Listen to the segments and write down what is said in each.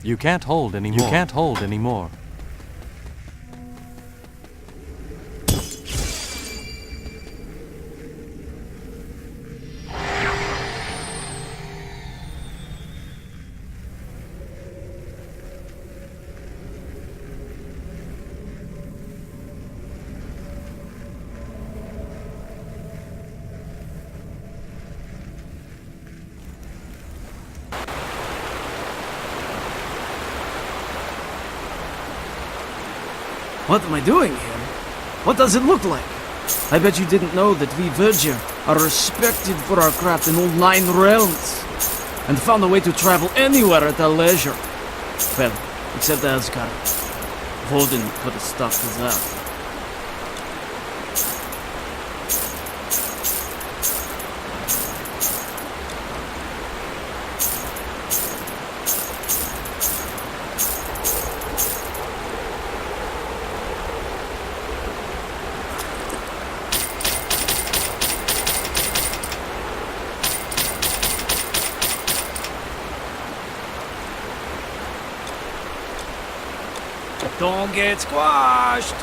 You can't hold anymore. You can't hold anymore. What am I doing here? What does it look like? I bet you didn't know that we Verger are respected for our craft in all 9 realms, and found a way to travel anywhere at our leisure. Well, except Asgard. Odin put a stop to that. Don't get squashed!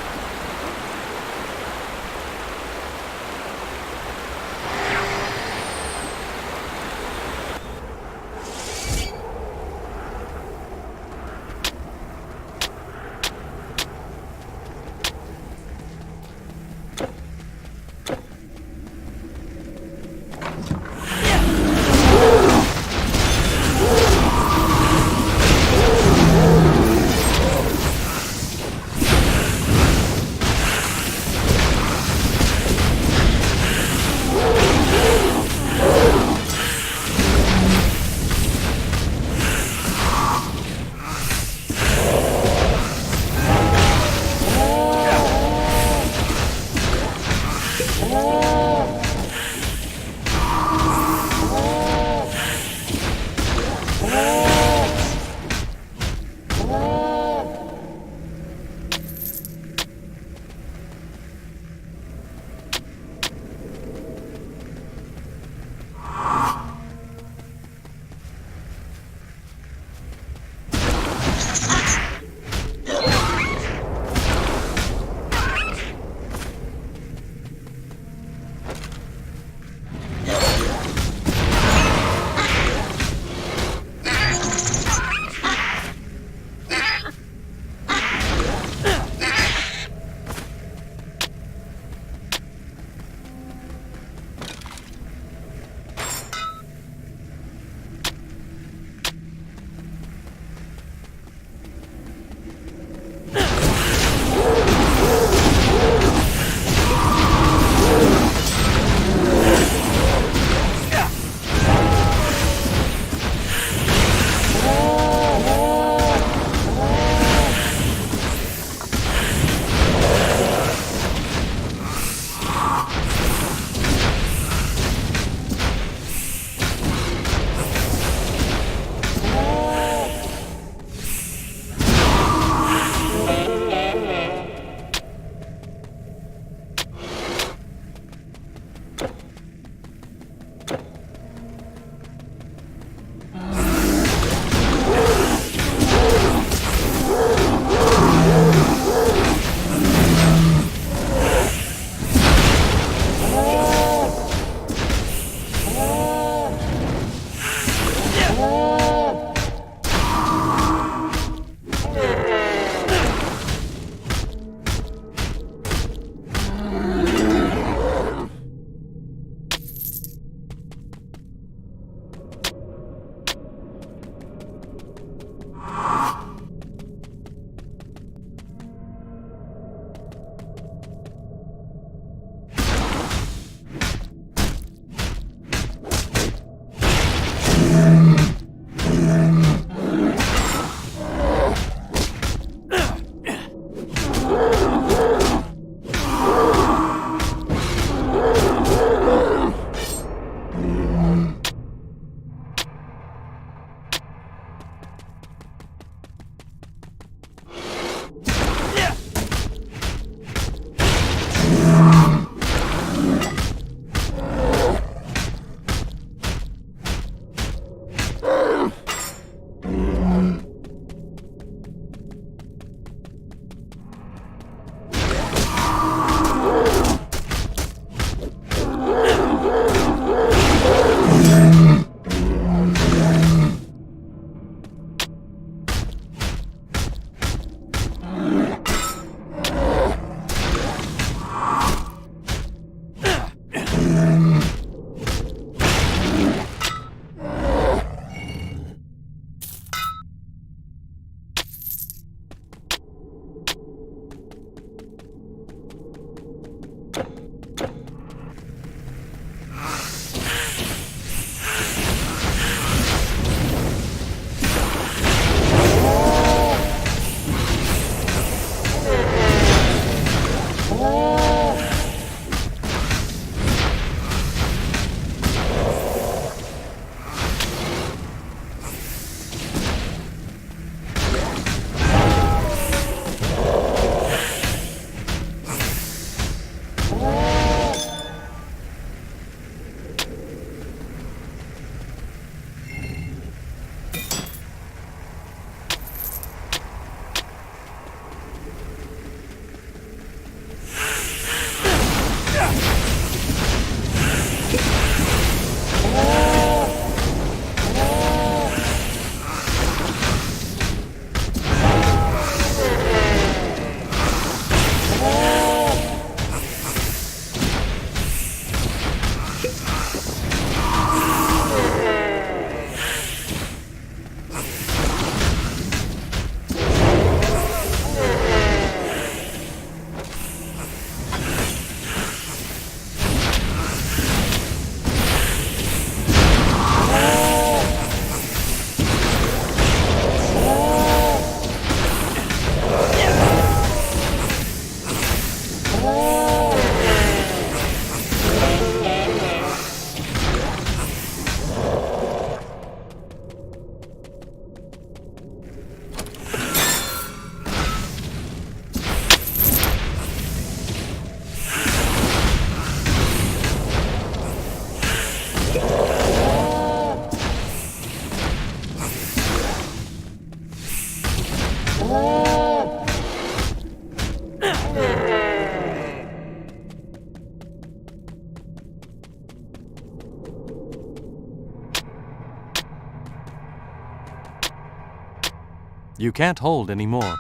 You can't hold anymore.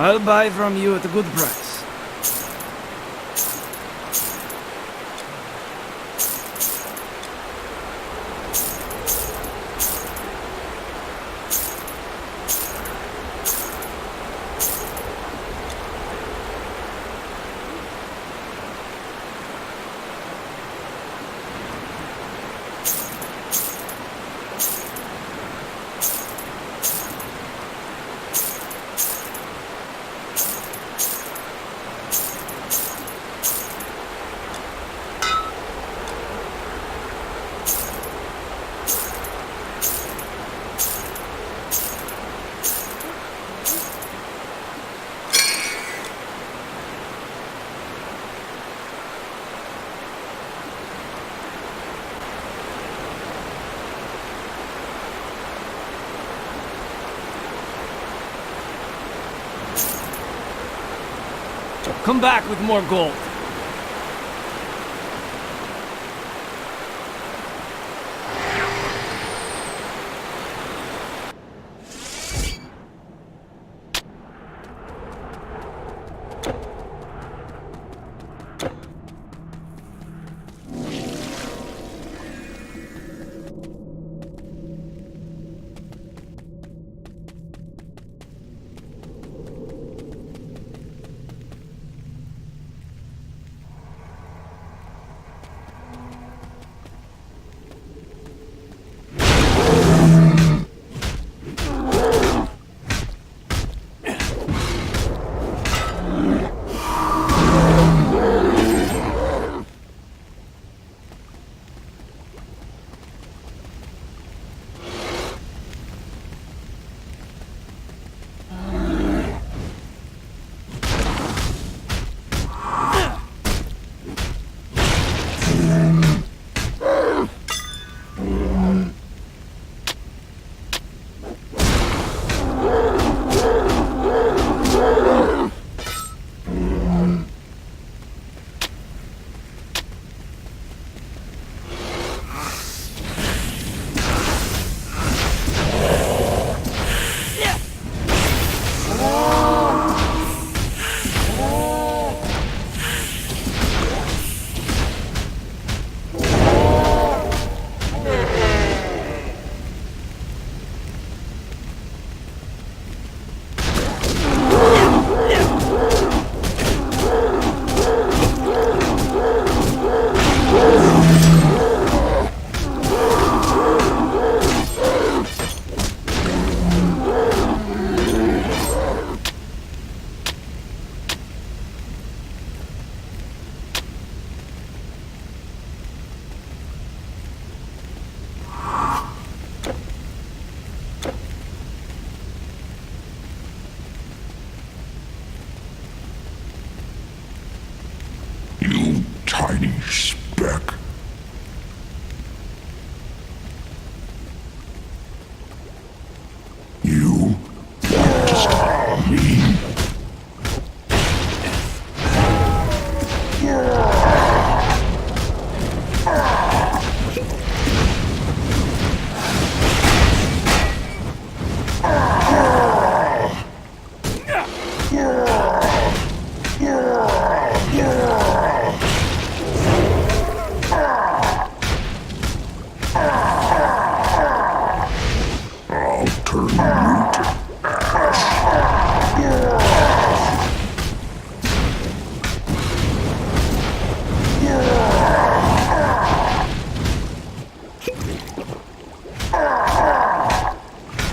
I'll buy from you at a good price. Come back with more gold. Tiny speck. You want to stop me? I'll turn you to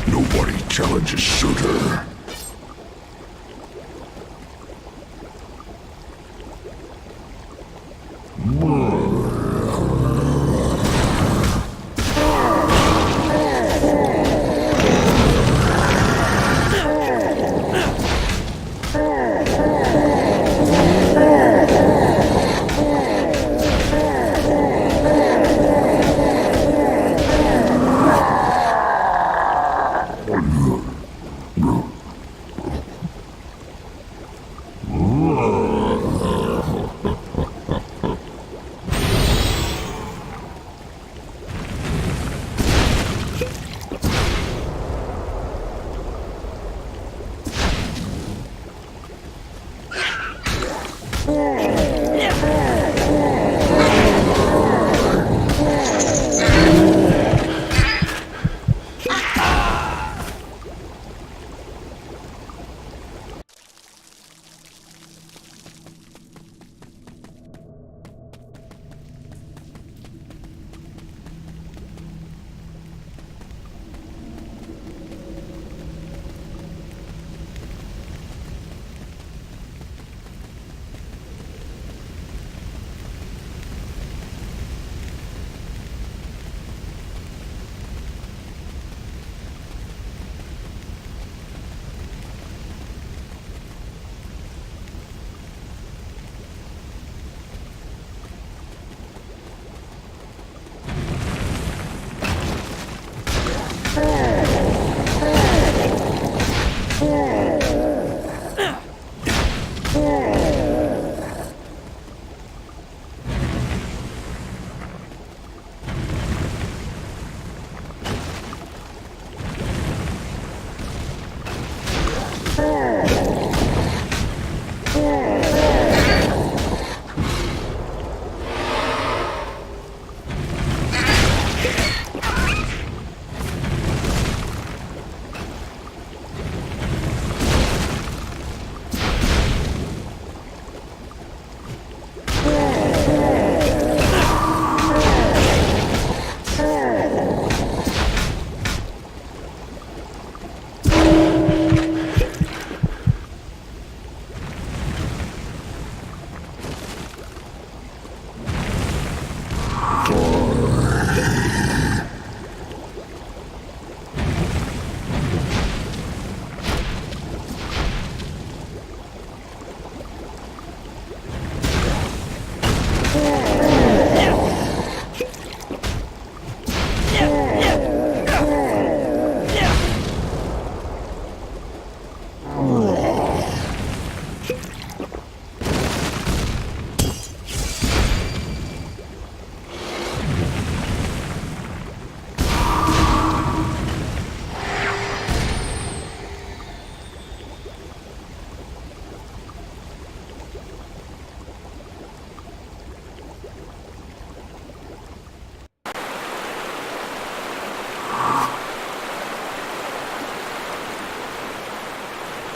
nobody challenges Surtr.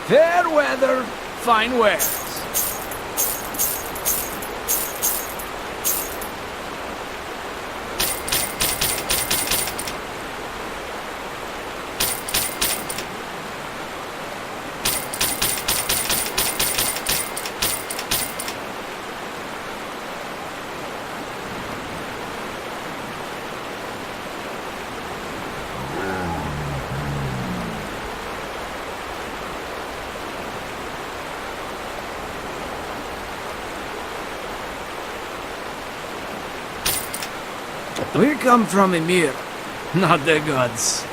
Fair weather, fine wares. We come from Ymir, not the gods.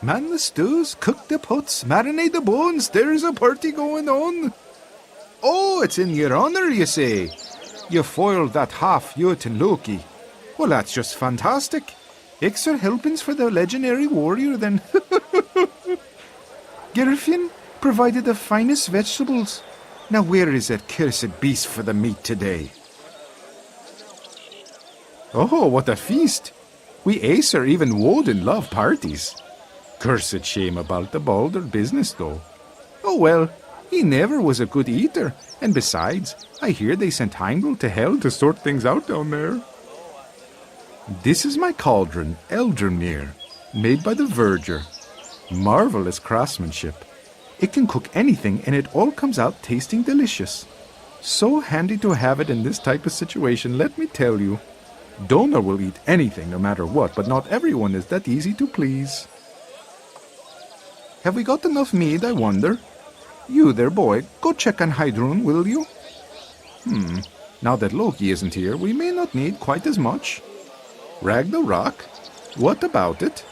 Man the stews, cook the pots, marinate the bones, there's a party going on. Oh, it's in your honour, you say? You foiled that half-Jotun Loki. Well, that's just fantastic. Extra helpings for the legendary warrior, then. Girfin provided the finest vegetables. Now where is that cursed beast for the meat today? Oh, what a feast! We Acer, even Woden, love parties. Cursed shame about the Baldur business, though. Oh well, he never was a good eater, and besides, I hear they sent Heimdall to hell to sort things out down there. This is my cauldron, Eldrimnir, made by the Verger. Marvelous craftsmanship. It can cook anything, and it all comes out tasting delicious. So handy to have it in this type of situation, let me tell you. Donor will eat anything, no matter what, but not everyone is that easy to please. Have we got enough mead, I wonder? You there, boy, go check on Heidrun, will you? Now that Loki isn't here, we may not need quite as much. Ragnarok? What about it?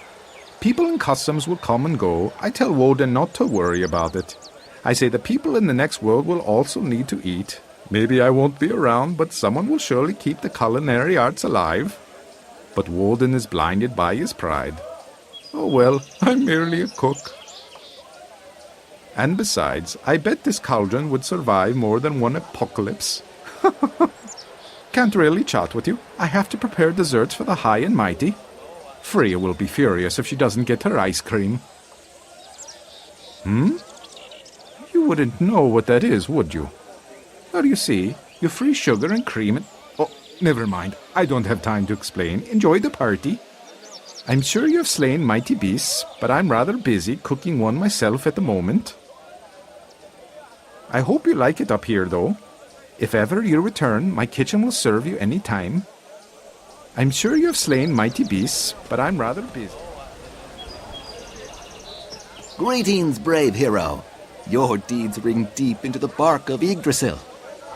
People in customs will come and go. I tell Woden not to worry about it. I say the people in the next world will also need to eat. Maybe I won't be around, but someone will surely keep the culinary arts alive. But Woden is blinded by his pride. Oh well, I'm merely a cook. And besides, I bet this cauldron would survive more than one apocalypse. Can't really chat with you. I have to prepare desserts for the high and mighty. Freya will be furious if she doesn't get her ice cream. You wouldn't know what that is, would you? Well, you see, you freeze sugar and cream and... Oh, never mind. I don't have time to explain. Enjoy the party. I'm sure you have slain mighty beasts, but I'm rather busy cooking one myself at the moment. I hope you like it up here, though. If ever you return, my kitchen will serve you any time. I'm sure you have slain mighty beasts, but I'm rather busy. Greetings, brave hero. Your deeds ring deep into the bark of Yggdrasil.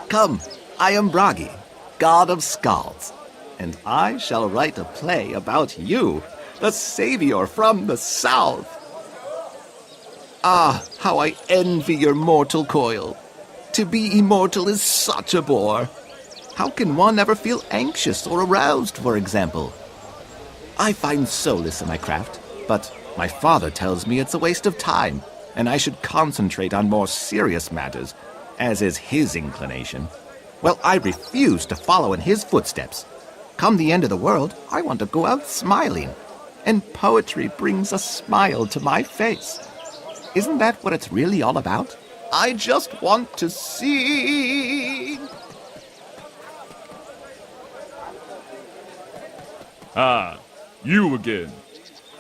Come, I am Bragi, god of skalds, and I shall write a play about you, the savior from the south. Ah, how I envy your mortal coil. To be immortal is such a bore. How can one ever feel anxious or aroused, for example? I find solace in my craft, but my father tells me it's a waste of time, and I should concentrate on more serious matters, as is his inclination. Well, I refuse to follow in his footsteps. Come the end of the world, I want to go out smiling, and poetry brings a smile to my face. Isn't that what it's really all about? I just want to sing. Ah, you again.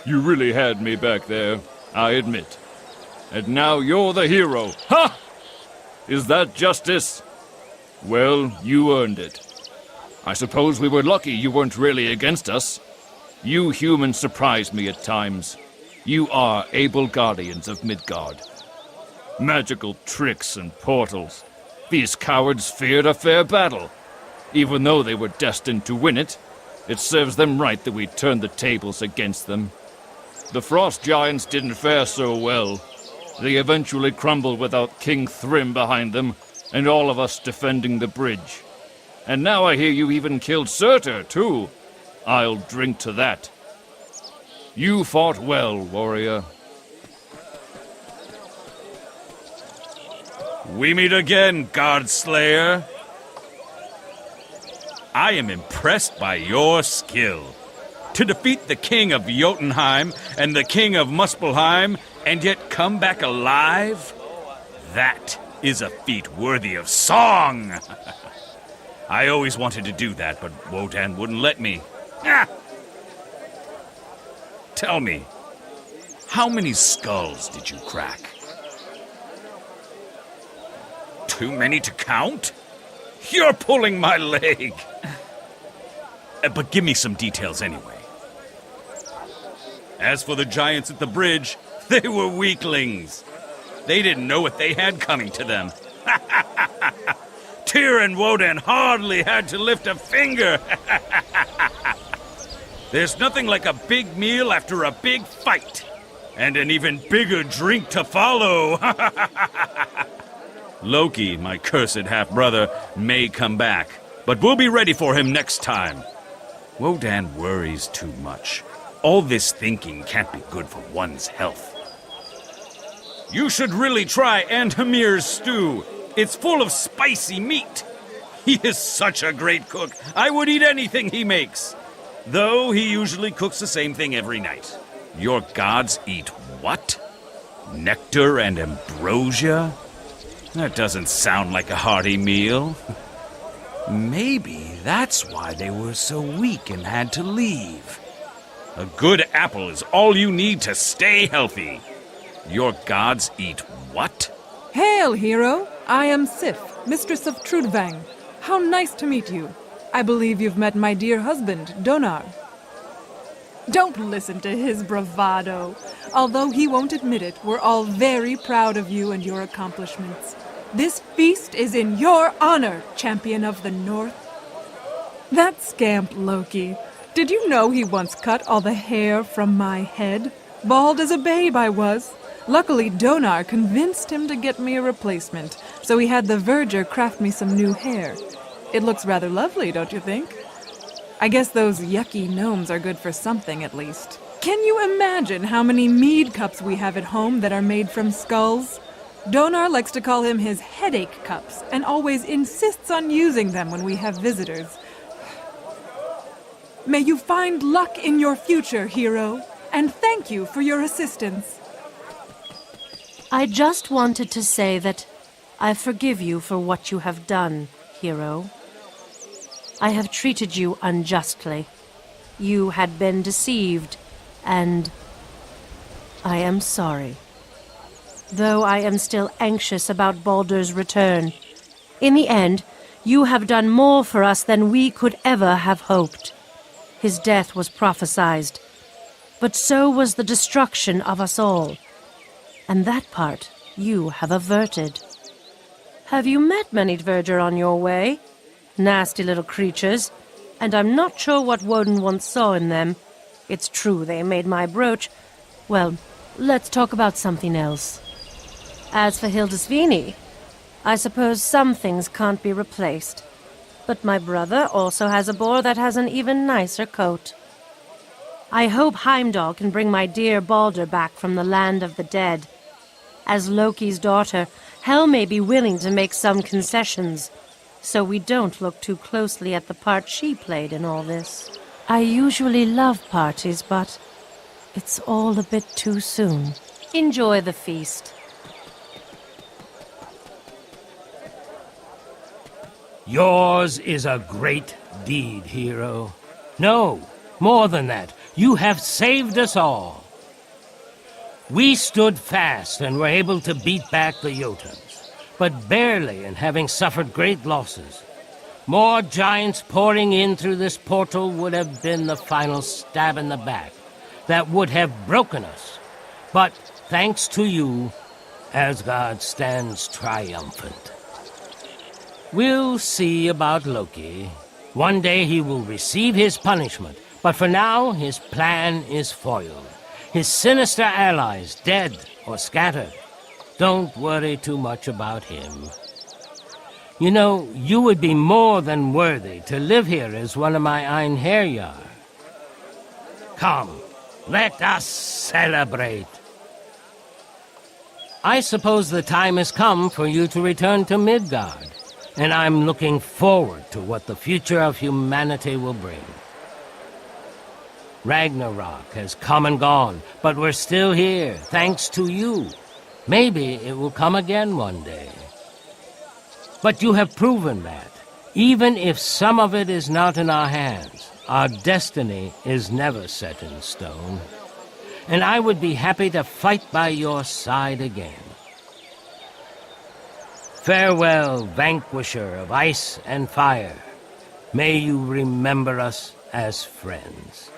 You really had me back there, I admit. And now you're the hero. Ha! Is that justice? Well, you earned it. I suppose we were lucky you weren't really against us. You humans surprise me at times. You are able guardians of Midgard. Magical tricks and portals. These cowards feared a fair battle. Even though they were destined to win it, it serves them right that we turned the tables against them. The Frost Giants didn't fare so well. They eventually crumbled without King Thrym behind them, and all of us defending the bridge. And now I hear you even killed Surtr, too. I'll drink to that. You fought well, warrior. We meet again, God Slayer. I am impressed by your skill. To defeat the king of Jotunheim and the king of Muspelheim and yet come back alive? That is a feat worthy of song! I always wanted to do that, but Wotan wouldn't let me. Ah! Tell me, how many skulls did you crack? Too many to count? You're pulling my leg! But give me some details anyway. As for the giants at the bridge, they were weaklings. They didn't know what they had coming to them. Tyr and Woden hardly had to lift a finger. There's nothing like a big meal after a big fight. And an even bigger drink to follow. Loki, my cursed half-brother, may come back, but we'll be ready for him next time. Wodan worries too much. All this thinking can't be good for one's health. You should really try Anhamir's stew. It's full of spicy meat. He is such a great cook. I would eat anything he makes. Though he usually cooks the same thing every night. Your gods eat what? Nectar and ambrosia? That doesn't sound like a hearty meal. Maybe that's why they were so weak and had to leave. A good apple is all you need to stay healthy. Your gods eat what? Hail, hero! I am Sif, mistress of Trudvang. How nice to meet you. I believe you've met my dear husband, Donar. Don't listen to his bravado. Although he won't admit it, we're all very proud of you and your accomplishments. This feast is in your honor, champion of the North. That scamp Loki. Did you know he once cut all the hair from my head? Bald as a babe I was. Luckily, Donar convinced him to get me a replacement, so he had the verger craft me some new hair. It looks rather lovely, don't you think? I guess those yucky gnomes are good for something at least. Can you imagine how many mead cups we have at home that are made from skulls? Donar likes to call him his headache cups and always insists on using them when we have visitors. May you find luck in your future, hero, and thank you for your assistance. I just wanted to say that I forgive you for what you have done, hero. I have treated you unjustly. You had been deceived, and I am sorry. Though I am still anxious about Baldur's return. In the end, you have done more for us than we could ever have hoped. His death was prophesied, but so was the destruction of us all. And that part you have averted. Have you met many Dvergr on your way? Nasty little creatures, and I'm not sure what Woden once saw in them. It's true they made my brooch. Well, let's talk about something else. As for Hildisvini, I suppose some things can't be replaced. But my brother also has a boar that has an even nicer coat. I hope Heimdall can bring my dear Baldur back from the land of the dead. As Loki's daughter, Hel may be willing to make some concessions, so we don't look too closely at the part she played in all this. I usually love parties, but it's all a bit too soon. Enjoy the feast. Yours is a great deed, hero. No, more than that, you have saved us all. We stood fast and were able to beat back the Jotuns, but barely, and having suffered great losses. More giants pouring in through this portal would have been the final stab in the back that would have broken us. But thanks to you, Asgard stands triumphant. We'll see about Loki. One day he will receive his punishment, but for now his plan is foiled. His sinister allies dead or scattered. Don't worry too much about him. You know, you would be more than worthy to live here as one of my Einherjar. Come, let us celebrate. I suppose the time has come for you to return to Midgard, and I'm looking forward to what the future of humanity will bring. Ragnarok has come and gone, but we're still here, thanks to you. Maybe it will come again one day. But you have proven that, even if some of it is not in our hands, our destiny is never set in stone. And I would be happy to fight by your side again. Farewell, vanquisher of ice and fire. May you remember us as friends.